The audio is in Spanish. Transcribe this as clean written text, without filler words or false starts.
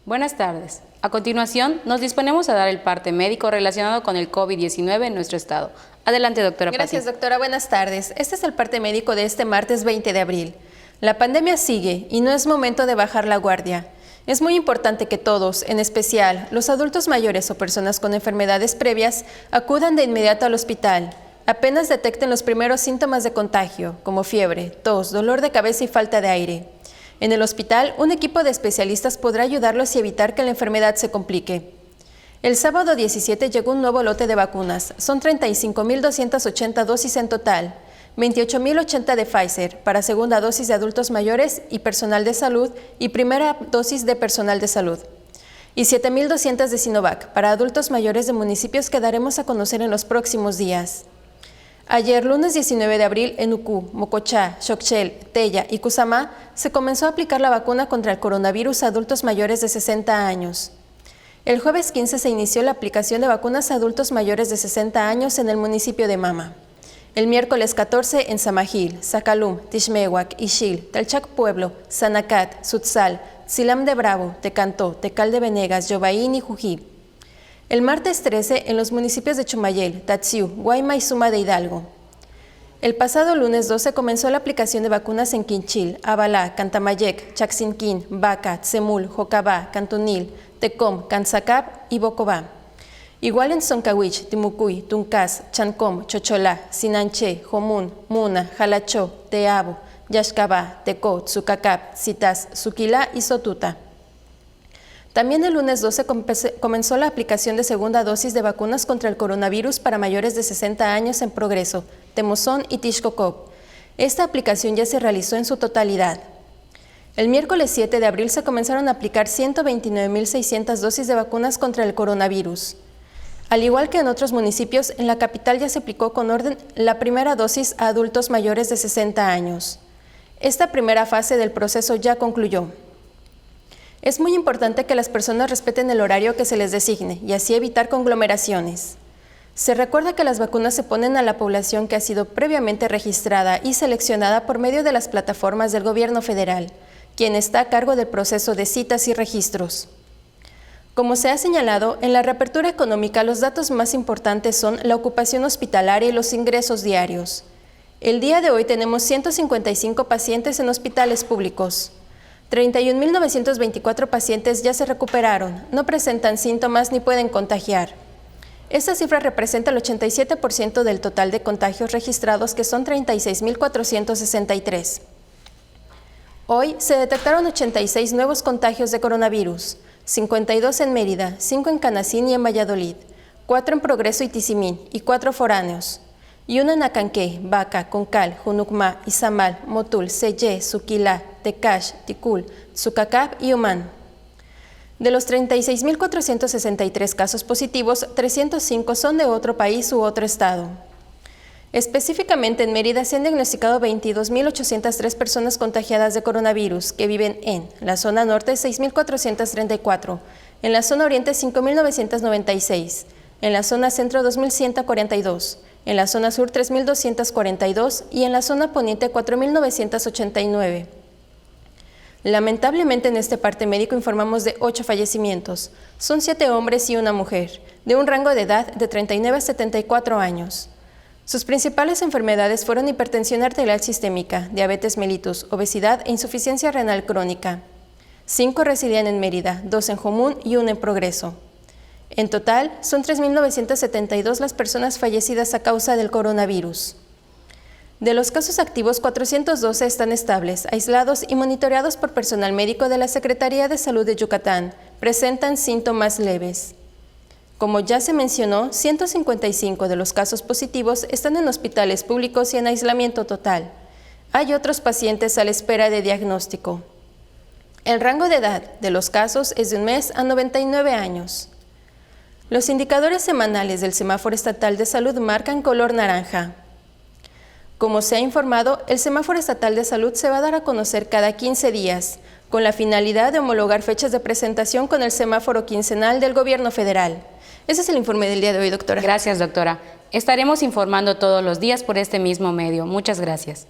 Buenas tardes. A continuación, nos disponemos a dar el parte médico relacionado con el COVID-19 en nuestro estado. Adelante, doctora Pati. Gracias, doctora. Buenas tardes. Este es el parte médico de este martes 20 de abril. La pandemia sigue y no es momento de bajar la guardia. Es muy importante que todos, en especial los adultos mayores o personas con enfermedades previas, acudan de inmediato al hospital. Apenas detecten los primeros síntomas de contagio, como fiebre, tos, dolor de cabeza y falta de aire. En el hospital, un equipo de especialistas podrá ayudarlos y evitar que la enfermedad se complique. El sábado 17 llegó un nuevo lote de vacunas. Son 35.280 dosis en total, 28.080 de Pfizer para segunda dosis de adultos mayores y personal de salud y primera dosis de personal de salud. Y 7.200 de Sinovac para adultos mayores de municipios que daremos a conocer en los próximos días. Ayer, lunes 19 de abril, en Ucú, Mocochá, Xochitl, Tella y Cusamá, se comenzó a aplicar la vacuna contra el coronavirus a adultos mayores de 60 años. El jueves 15 se inició la aplicación de vacunas a adultos mayores de 60 años en el municipio de Mama. El miércoles 14 en Samajil, Zacalum, Tixmehuac, Ixil, Talchac Pueblo, Sanacat, Sutzal, Silam de Bravo, Tecantó, Tecal de Venegas, Yobaín y Jují. El martes 13 en los municipios de Chumayel, Tatsiu, Guayma y Suma de Hidalgo. El pasado lunes 12 comenzó la aplicación de vacunas en Quinchil, Abalá, Cantamayec, Chaxinquín, Baca, Tzemul, Jocabá, Cantunil, Tecom, Canzacap y Bocobá. Igual en Soncahuich, Timucuy, Tuncás, Chancom, Chocholá, Sinanché, Jomún, Muna, Jalachó, Teabo, Yaxcabá, Tecó, Tzucacap, Citas, Suquilá y Sotuta. También el lunes 12 comenzó la aplicación de segunda dosis de vacunas contra el coronavirus para mayores de 60 años en Progreso, Temozón y Tixcocop. Esta aplicación ya se realizó en su totalidad. El miércoles 7 de abril se comenzaron a aplicar 129.600 dosis de vacunas contra el coronavirus. Al igual que en otros municipios, en la capital ya se aplicó con orden la primera dosis a adultos mayores de 60 años. Esta primera fase del proceso ya concluyó. Es muy importante que las personas respeten el horario que se les designe y así evitar conglomeraciones. Se recuerda que las vacunas se ponen a la población que ha sido previamente registrada y seleccionada por medio de las plataformas del gobierno federal, quien está a cargo del proceso de citas y registros. Como se ha señalado, en la reapertura económica los datos más importantes son la ocupación hospitalaria y los ingresos diarios. El día de hoy tenemos 155 pacientes en hospitales públicos. 31.924 pacientes ya se recuperaron, no presentan síntomas ni pueden contagiar. Esta cifra representa el 87% del total de contagios registrados, que son 36.463. Hoy se detectaron 86 nuevos contagios de coronavirus, 52 en Mérida, 5 en Canacín y en Valladolid, 4 en Progreso y Tizimín y 4 foráneos, y 1 en Acanqué, Baca, Concal, Junucmá, Izamal, Motul, Sellé, Suquilá, Tecash, Ticul, Tzucacap y Humán. De los 36.463 casos positivos, 305 son de otro país u otro estado. Específicamente en Mérida se han diagnosticado 22.803 personas contagiadas de coronavirus que viven en la zona norte 6.434, en la zona oriente 5.996, en la zona centro 2.142, en la zona sur 3.242 y en la zona poniente 4.989. Lamentablemente en este parte médico informamos de 8 fallecimientos. Son 7 hombres y una mujer, de un rango de edad de 39 a 74 años. Sus principales enfermedades fueron hipertensión arterial sistémica, diabetes mellitus, obesidad e insuficiencia renal crónica. 5 residían en Mérida, 2 en Jomún y 1 en Progreso. En total, son 3.972 las personas fallecidas a causa del coronavirus. De los casos activos, 412 están estables, aislados y monitoreados por personal médico de la Secretaría de Salud de Yucatán. Presentan síntomas leves. Como ya se mencionó, 155 de los casos positivos están en hospitales públicos y en aislamiento total. Hay otros pacientes a la espera de diagnóstico. El rango de edad de los casos es de 1 mes a 99 años. Los indicadores semanales del Semáforo Estatal de Salud marcan color naranja. Como se ha informado, el Semáforo Estatal de Salud se va a dar a conocer cada 15 días, con la finalidad de homologar fechas de presentación con el semáforo quincenal del Gobierno Federal. Ese es el informe del día de hoy, doctora. Gracias, doctora. Estaremos informando todos los días por este mismo medio. Muchas gracias.